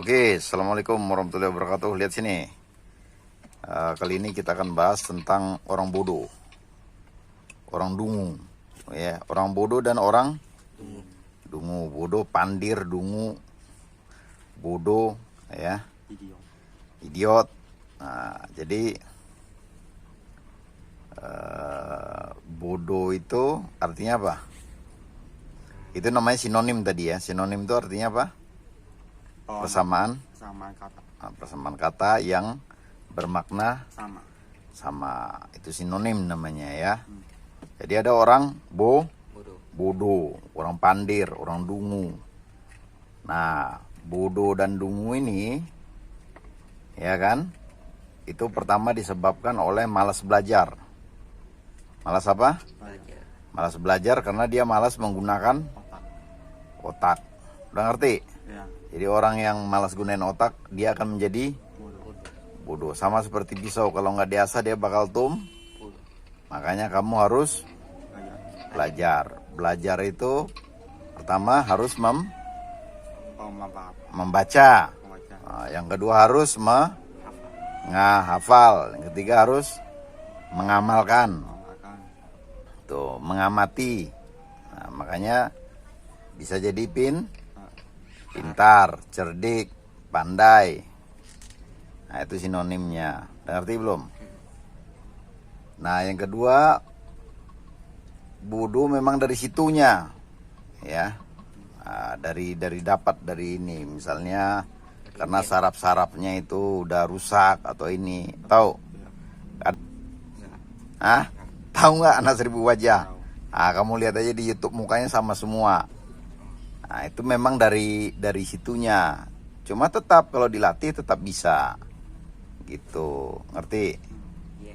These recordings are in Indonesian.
Oke, assalamualaikum warahmatullahi wabarakatuh. Lihat sini. Kali ini kita akan bahas tentang orang bodoh, orang dungu, ya, orang bodoh dan orang dungu. Bodoh, pandir, dungu, bodoh, ya, idiot. Nah, jadi bodoh itu artinya apa? Itu namanya sinonim tadi ya. Sinonim itu artinya apa? Persamaan kata. Persamaan kata yang bermakna sama. Itu sinonim namanya ya. Jadi ada orang bodoh, orang pandir, orang dungu. Nah, bodoh dan dungu ini ya kan, itu pertama disebabkan oleh malas belajar. Malas apa? Malas belajar karena dia malas menggunakan otak. Udah ngerti? Ya. Jadi orang yang malas gunain otak, dia akan menjadi bodoh. Sama seperti pisau, kalau nggak diasah dia bakal Makanya kamu harus belajar. Belajar itu pertama harus membaca. Nah, yang kedua harus menghafal. Yang ketiga harus mengamalkan. Tuh, mengamati. Nah, makanya bisa jadi pintar, cerdik, pandai. Nah, itu sinonimnya. Udah ngerti belum? Nah, yang kedua, bodoh memang dari situnya, ya. Nah, dari ini, misalnya karena saraf-sarafnya itu udah rusak atau ini, tahu? Tahu nggak anak 1000 wajah? Nah, kamu lihat aja di YouTube mukanya sama semua. Nah, itu memang dari situnya. Cuma tetap kalau dilatih tetap bisa. Gitu. Ngerti? Ya,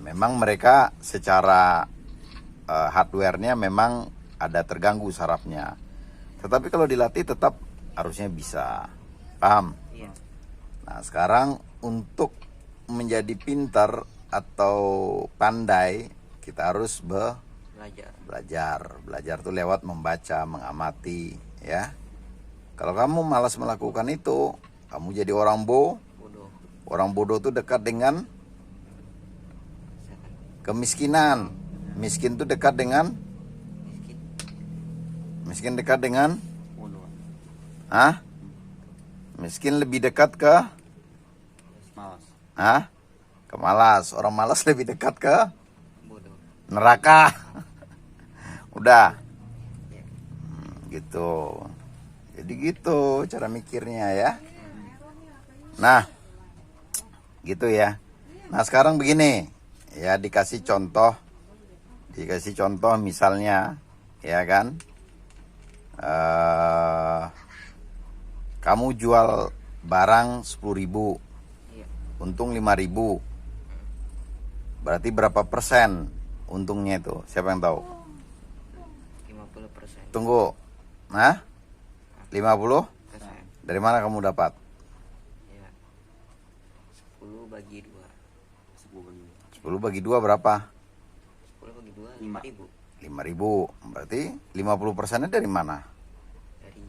memang mereka secara hardware-nya memang ada terganggu sarafnya. Tetapi kalau dilatih tetap harusnya bisa. Paham? Nah, sekarang untuk menjadi pintar atau pandai, kita harus belajar tuh lewat membaca, mengamati, ya. Kalau kamu malas melakukan itu, kamu jadi orang bodoh. Orang bodoh tuh dekat dengan kemiskinan. Miskin tuh dekat dengan miskin lebih dekat ke malas. Orang malas lebih dekat ke neraka. Udah. Gitu. Jadi gitu cara mikirnya ya. Nah, gitu ya. Nah, sekarang begini. Ya, dikasih contoh misalnya, ya kan. Kamu jual barang 10.000, untung 5.000. Berarti berapa persen untungnya itu? Siapa yang tahu? 50%. Tunggu. Nah? 50? Dari mana kamu dapat? Ya. 10 bagi 2. 10 bagi 2 berapa? 10 bagi 2 5.000. 5.000. Berarti 50%-nya dari mana? Dari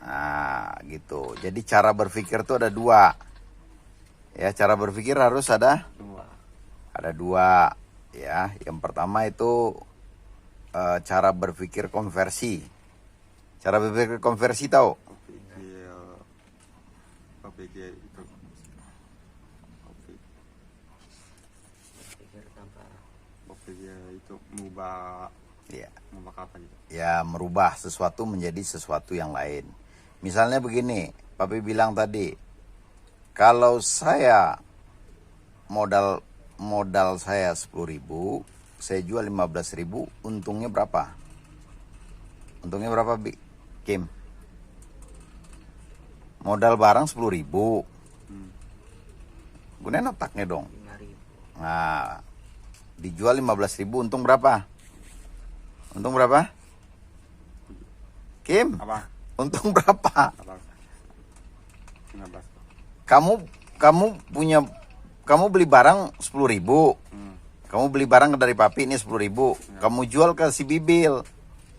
Nah, gitu. Jadi cara berpikir itu ada 2. Ya, cara berpikir harus ada 2. Ya, yang pertama itu cara berpikir konversi. Cara berpikir konversi tahu? Berpikir itu mengubah apa gitu? Ya, merubah sesuatu menjadi sesuatu yang lain. Misalnya begini, Papi bilang tadi, kalau saya modal saya 10.000, saya jual 15.000, untungnya berapa? Untungnya berapa, Kim? Modal barang 10.000. Gunain otaknya dong. 5.000. Nah, dijual 15.000, untung berapa? Untung berapa? Kim? Apa? Untung berapa? 15. Kamu beli barang 10.000. Kamu beli barang dari Papi ini 10.000. Kamu jual ke si Bibil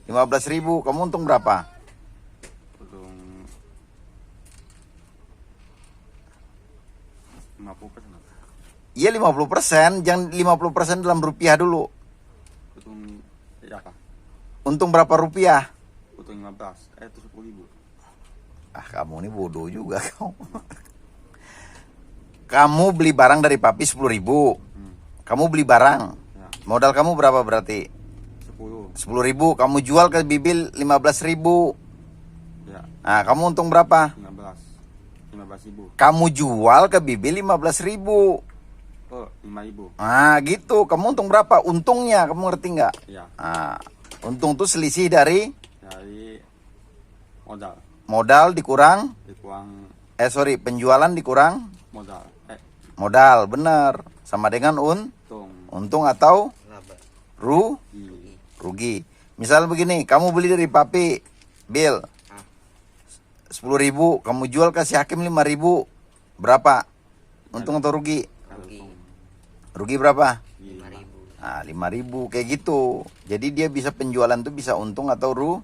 15.000. Kamu untung berapa? 50%. Iya 50%, jangan 50% dalam rupiah dulu. Untung berapa? Untung berapa rupiah? Untung 15, itu 10.000. Ah, kamu ini bodoh juga kamu. Kamu beli barang dari papi 10.000. Kamu beli barang. Ya, Modal kamu berapa berarti? 10. 10.000. Kamu jual ke Bibil 15.000. Ya, Nah, kamu untung berapa? 15.000. Kamu jual ke Bibil 15.000. Oh, 5.000. Nah, gitu. Kamu untung berapa? Untungnya, kamu ngerti nggak? Ya, Nah, untung tuh selisih dari dari modal. modal dikurang, Dikuang penjualan dikurang modal. modal, bener. Sama dengan Untung. untung atau Laba. Rugi. rugi. Misal begini, kamu beli dari papi, Bill, 10.000, kamu jual ke si Hakim 5.000, berapa? Untung atau rugi? Rugi. Rugi berapa? 5.000. Nah, 5.000 kayak gitu. Jadi dia bisa penjualan tuh bisa untung atau Rugi.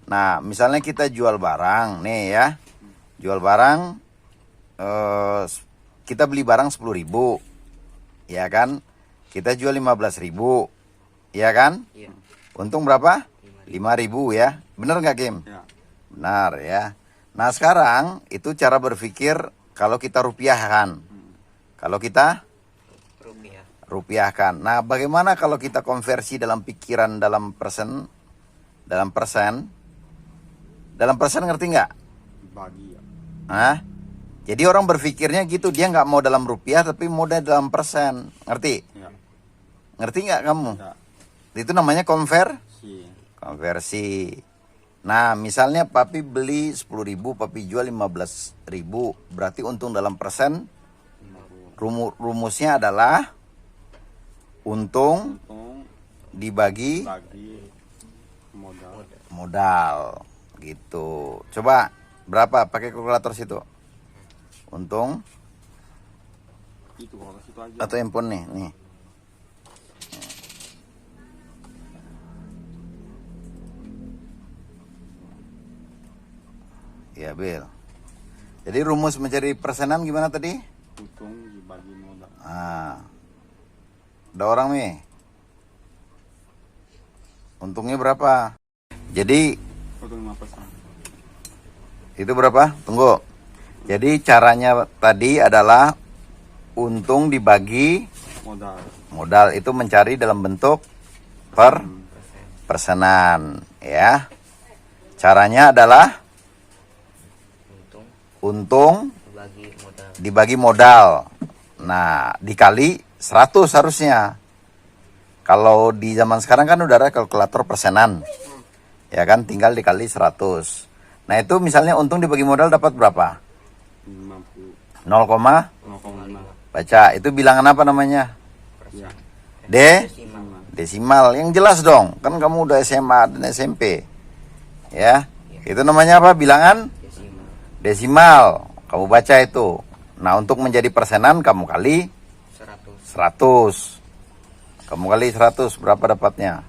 Nah, misalnya kita jual barang, nih ya. Jual barang, kita beli barang 10.000, ya kan? Kita jual 15.000, ya kan? Iya. Untung berapa? 5.000 ya. Bener nggak, Kim? Ya, Benar ya. Nah, sekarang itu cara berpikir kalau kita rupiahkan. Kalau kita Rupiah. rupiahkan. Nah, bagaimana kalau kita konversi dalam pikiran dalam persen? Dalam persen? Dalam persen ngerti nggak? bagi ya. Hah? Jadi orang berpikirnya gitu, dia nggak mau dalam rupiah tapi mau dalam persen. Ngerti? Ya, Ngerti nggak kamu? ya. Itu namanya Si konversi. Nah, misalnya papi beli 10.000, papi jual 15.000, berarti untung dalam persen. 50. Rumusnya adalah untung Untung dibagi bagi modal. modal gitu. Coba berapa pakai kalkulator situ? Untung Itu kalau situ aja. atau handphone nih. Ya, Bill. Jadi rumus mencari persenan gimana tadi? Untung dibagi modal. Ah. Ada orang nih. Untungnya berapa? Jadi Untung 5%. itu berapa? Tunggu. Jadi caranya tadi adalah untung dibagi Modal. modal, itu mencari dalam bentuk persenan ya. Caranya adalah untung Bagi modal. dibagi modal. Nah, dikali 100 harusnya. Kalau di zaman sekarang kan udah ada kalkulator persenan. Ya kan, tinggal dikali 100. Nah, itu misalnya untung dibagi modal dapat berapa? 50. 0, 0,5. baca. Itu bilangan apa namanya? Ya. Desimal. Desimal. Yang jelas dong. Kan kamu udah SMA dan SMP. Ya. Itu namanya apa? Bilangan Desimal. desimal. Kamu baca itu. Nah, untuk menjadi persenan kamu kali 100. 100. Kamu kali 100 berapa dapatnya?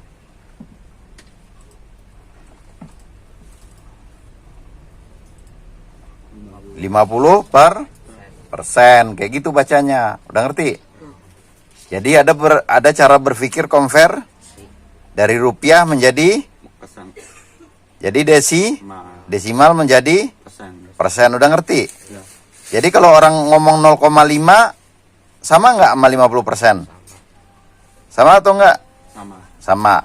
50 per persen. Kayak gitu bacanya. Udah ngerti? Jadi ada cara berpikir konversi dari rupiah menjadi Persen. jadi Ma. desimal menjadi Persen. persen. Udah ngerti? Ya. Jadi kalau orang ngomong 0,5 sama nggak sama 50%? Sama atau enggak? Sama. Sama.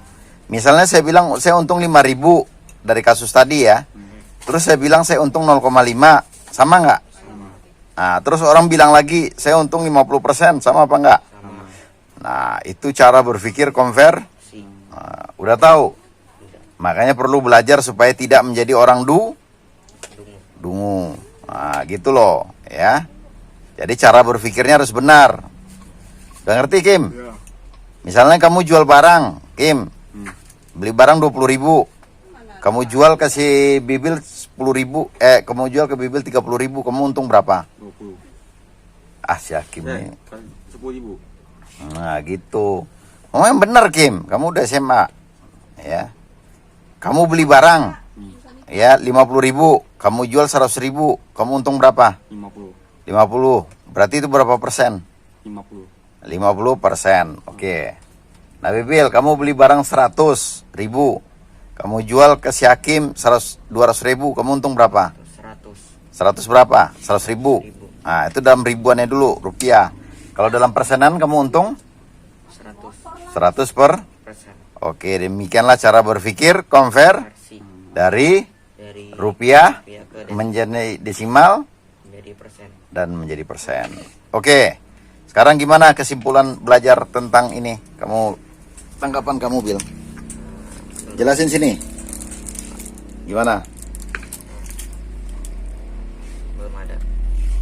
Misalnya saya bilang saya untung 5.000 dari kasus tadi ya. Terus saya bilang saya untung 0,5, sama nggak? Sama. Nah, terus orang bilang lagi saya untung 50%, sama apa enggak? Sama. Nah, itu cara berpikir konversi. Nah, udah tahu? Makanya perlu belajar supaya tidak menjadi orang dungu. Nah, gitu loh, ya. Jadi cara berpikirnya harus benar. Udah ngerti, Kim? Ya. Misalnya kamu jual barang, Kim. Beli barang 20.000. Kamu jual ke si Bibil 10.000. Kamu jual ke Bibil 30.000. Kamu untung berapa? 20. Ah, si Hakim nih. Kan 10.000. Nah, gitu. Oh, yang benar, Kim. Kamu udah SMA. Ya. Kamu beli barang. Ya, 50.000. Kamu jual 100.000. Kamu untung berapa? 50. 50. Berarti itu berapa persen? 50. 50%. Oke. Nah, Bibil, kamu beli barang 100.000. Kamu jual ke si Hakim 200.000. Kamu untung berapa? 100 berapa? 100.000. 1.000. Nah, itu dalam ribuannya dulu, rupiah. Kalau dalam persenan kamu untung 100 per. persen. Oke, demikianlah cara berpikir konversi Dari dari rupiah ke menjadi desimal menjadi persen. dan menjadi persen. Oke. Sekarang gimana kesimpulan belajar tentang ini? Tanggapan kamu, Bil? Jelasin sini. Gimana? Belum ada.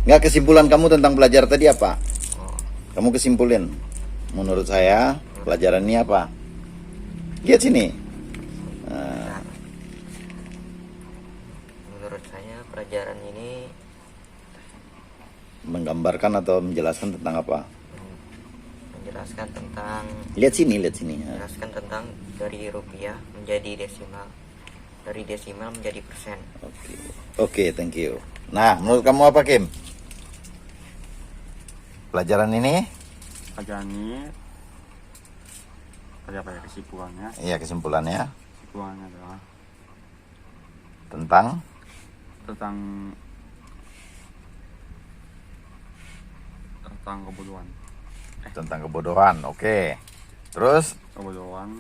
Nggak, kesimpulan kamu tentang belajar tadi apa? Oh, Kamu kesimpulin. Menurut saya, pelajaran ini apa? Lihat sini. Nah, menurut saya pelajaran ini menggambarkan atau menjelaskan tentang apa? menjelaskan tentang Lihat sini, lihat sini. Nah, menjelaskan tentang dari rupiah menjadi desimal, dari desimal menjadi persen. Oke, thank you. Nah, menurut kamu apa, Kim? Pelajaran ini? Pelajaran ini tadi apa ya kesimpulannya? Iya, kesimpulannya Kesimpulannya adalah tentang tentang kebodohan. kebodohan. Oke. Terus? Kebodohan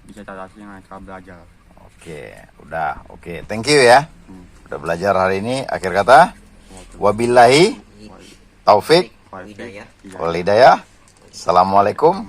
bisa diatasi dengan cara belajar. Oke, udah. Oke, thank you ya. Udah belajar hari ini. Akhir kata, wabillahi taufik Hidayah. wal hidayah. Assalamualaikum